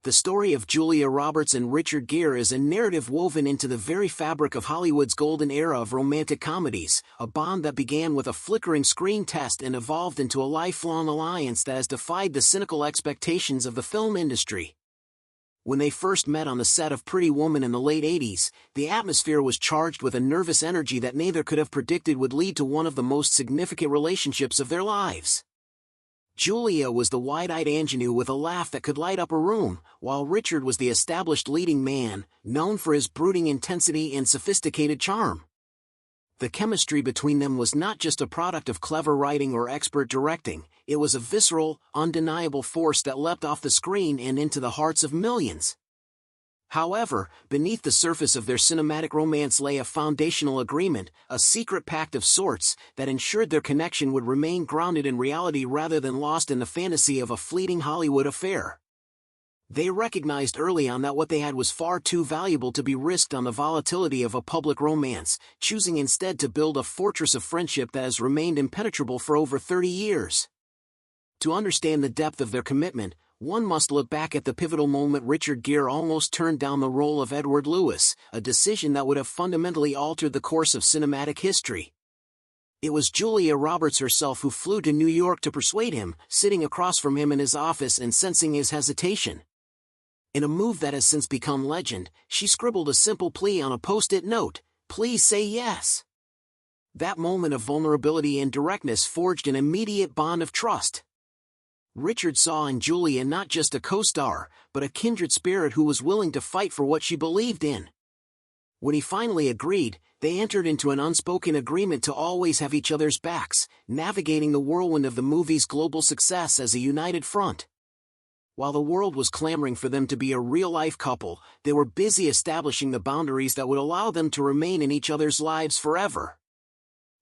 The story of Julia Roberts and Richard Gere is a narrative woven into the very fabric of Hollywood's golden era of romantic comedies, a bond that began with a flickering screen test and evolved into a lifelong alliance that has defied the cynical expectations of the film industry. When they first met on the set of Pretty Woman in the late 80s, the atmosphere was charged with a nervous energy that neither could have predicted would lead to one of the most significant relationships of their lives. Julia was the wide-eyed ingenue with a laugh that could light up a room, while Richard was the established leading man, known for his brooding intensity and sophisticated charm. The chemistry between them was not just a product of clever writing or expert directing, it was a visceral, undeniable force that leapt off the screen and into the hearts of millions. However, beneath the surface of their cinematic romance lay a foundational agreement, a secret pact of sorts, that ensured their connection would remain grounded in reality rather than lost in the fantasy of a fleeting Hollywood affair. They recognized early on that what they had was far too valuable to be risked on the volatility of a public romance, choosing instead to build a fortress of friendship that has remained impenetrable for over 30 years. To understand the depth of their commitment, one must look back at the pivotal moment Richard Gere almost turned down the role of Edward Lewis, a decision that would have fundamentally altered the course of cinematic history. It was Julia Roberts herself who flew to New York to persuade him, sitting across from him in his office and sensing his hesitation. In a move that has since become legend, she scribbled a simple plea on a post-it note: "Please say yes." That moment of vulnerability and directness forged an immediate bond of trust. Richard saw in Julia not just a co-star, but a kindred spirit who was willing to fight for what she believed in. When he finally agreed, they entered into an unspoken agreement to always have each other's backs, navigating the whirlwind of the movie's global success as a united front. While the world was clamoring for them to be a real-life couple, they were busy establishing the boundaries that would allow them to remain in each other's lives forever.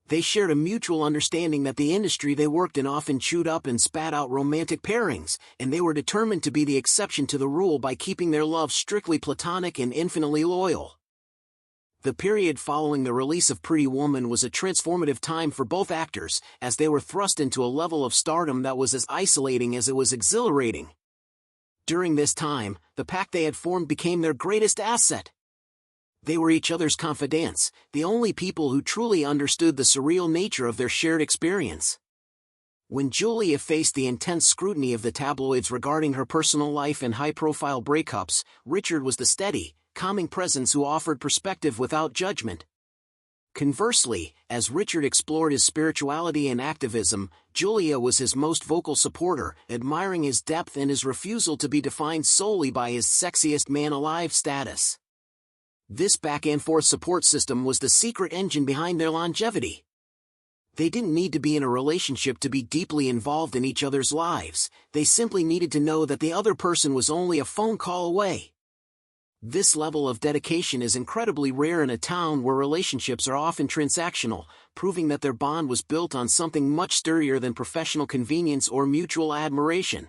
They shared a mutual understanding that the industry they worked in often chewed up and spat out romantic pairings, and they were determined to be the exception to the rule by keeping their love strictly platonic and infinitely loyal. The period following the release of Pretty Woman was a transformative time for both actors, as they were thrust into a level of stardom that was as isolating as it was exhilarating. During this time, the pact they had formed became their greatest asset. They were each other's confidants, the only people who truly understood the surreal nature of their shared experience. When Julia faced the intense scrutiny of the tabloids regarding her personal life and high-profile breakups, Richard was the steady, calming presence who offered perspective without judgment. Conversely, as Richard explored his spirituality and activism, Julia was his most vocal supporter, admiring his depth and his refusal to be defined solely by his sexiest man alive status. This back-and-forth support system was the secret engine behind their longevity. They didn't need to be in a relationship to be deeply involved in each other's lives, they simply needed to know that the other person was only a phone call away. This level of dedication is incredibly rare in a town where relationships are often transactional, proving that their bond was built on something much sturdier than professional convenience or mutual admiration.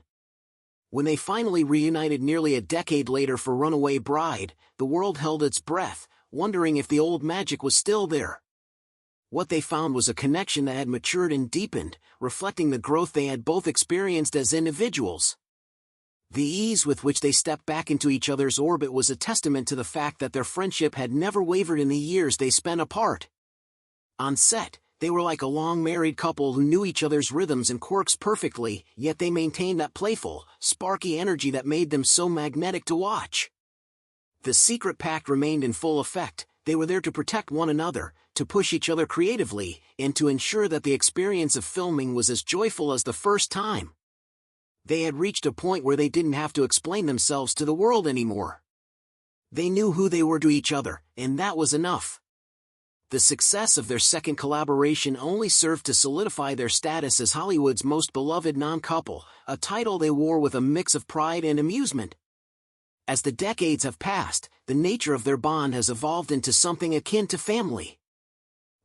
When they finally reunited nearly a decade later for Runaway Bride, the world held its breath, wondering if the old magic was still there. What they found was a connection that had matured and deepened, reflecting the growth they had both experienced as individuals. The ease with which they stepped back into each other's orbit was a testament to the fact that their friendship had never wavered in the years they spent apart. On set, they were like a long-married couple who knew each other's rhythms and quirks perfectly, yet they maintained that playful, sparky energy that made them so magnetic to watch. The secret pact remained in full effect. They were there to protect one another, to push each other creatively, and to ensure that the experience of filming was as joyful as the first time. They had reached a point where they didn't have to explain themselves to the world anymore. They knew who they were to each other, and that was enough. The success of their second collaboration only served to solidify their status as Hollywood's most beloved non-couple, a title they wore with a mix of pride and amusement. As the decades have passed, the nature of their bond has evolved into something akin to family.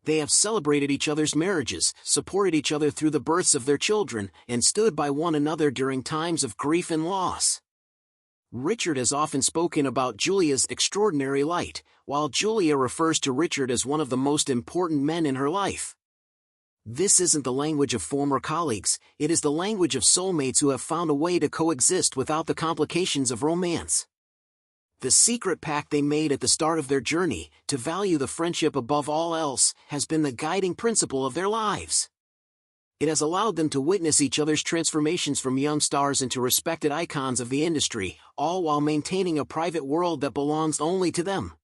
They have celebrated each other's marriages, supported each other through the births of their children, and stood by one another during times of grief and loss. Richard has often spoken about Julia's extraordinary light, while Julia refers to Richard as one of the most important men in her life. This isn't the language of former colleagues, it is the language of soulmates who have found a way to coexist without the complications of romance. The secret pact they made at the start of their journey, to value the friendship above all else, has been the guiding principle of their lives. It has allowed them to witness each other's transformations from young stars into respected icons of the industry, all while maintaining a private world that belongs only to them.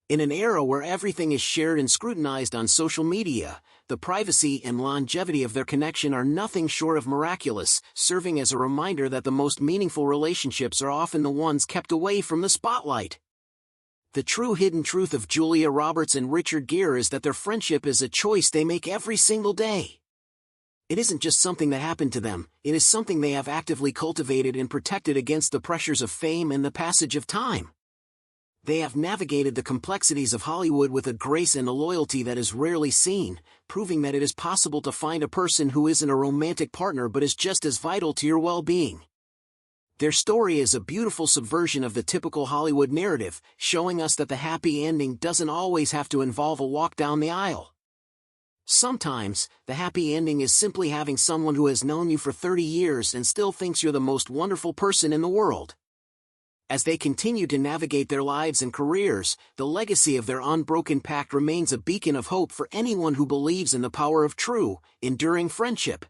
In an era where everything is shared and scrutinized on social media, the privacy and longevity of their connection are nothing short of miraculous, serving as a reminder that the most meaningful relationships are often the ones kept away from the spotlight. The true hidden truth of Julia Roberts and Richard Gere is that their friendship is a choice they make every single day. It isn't just something that happened to them, it is something they have actively cultivated and protected against the pressures of fame and the passage of time. They have navigated the complexities of Hollywood with a grace and a loyalty that is rarely seen, proving that it is possible to find a person who isn't a romantic partner but is just as vital to your well-being. Their story is a beautiful subversion of the typical Hollywood narrative, showing us that the happy ending doesn't always have to involve a walk down the aisle. Sometimes, the happy ending is simply having someone who has known you for 30 years and still thinks you're the most wonderful person in the world. As they continue to navigate their lives and careers, the legacy of their unbroken pact remains a beacon of hope for anyone who believes in the power of true, enduring friendship.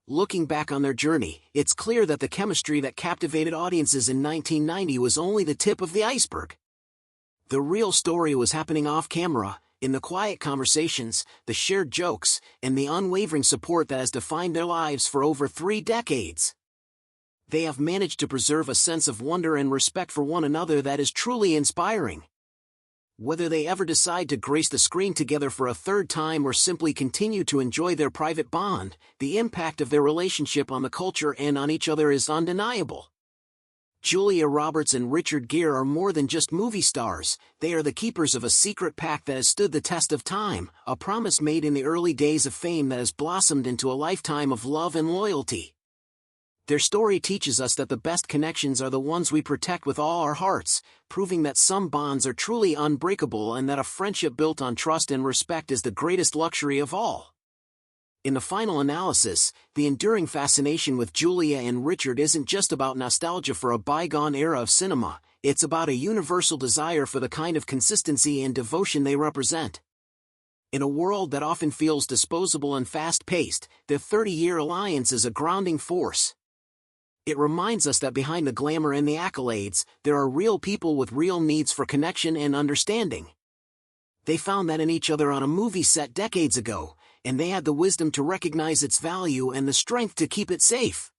Looking back on their journey, it's clear that the chemistry that captivated audiences in 1990 was only the tip of the iceberg. The real story was happening off-camera, in the quiet conversations, the shared jokes, and the unwavering support that has defined their lives for over 3 decades. They have managed to preserve a sense of wonder and respect for one another that is truly inspiring. Whether they ever decide to grace the screen together for a third time or simply continue to enjoy their private bond, the impact of their relationship on the culture and on each other is undeniable. Julia Roberts and Richard Gere are more than just movie stars, they are the keepers of a secret pact that has stood the test of time, a promise made in the early days of fame that has blossomed into a lifetime of love and loyalty. Their story teaches us that the best connections are the ones we protect with all our hearts, proving that some bonds are truly unbreakable and that a friendship built on trust and respect is the greatest luxury of all. In the final analysis, the enduring fascination with Julia and Richard isn't just about nostalgia for a bygone era of cinema, it's about a universal desire for the kind of consistency and devotion they represent. In a world that often feels disposable and fast-paced, their 30-year alliance is a grounding force. It reminds us that behind the glamour and the accolades, there are real people with real needs for connection and understanding. They found that in each other on a movie set decades ago, and they had the wisdom to recognize its value and the strength to keep it safe.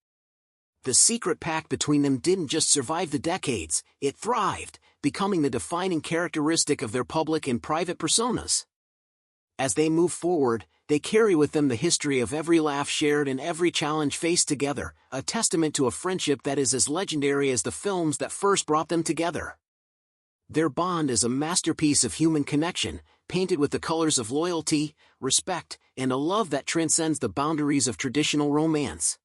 The secret pact between them didn't just survive the decades, it thrived, becoming the defining characteristic of their public and private personas. As they move forward, they carry with them the history of every laugh shared and every challenge faced together, a testament to a friendship that is as legendary as the films that first brought them together. Their bond is a masterpiece of human connection, painted with the colors of loyalty, respect, and a love that transcends the boundaries of traditional romance.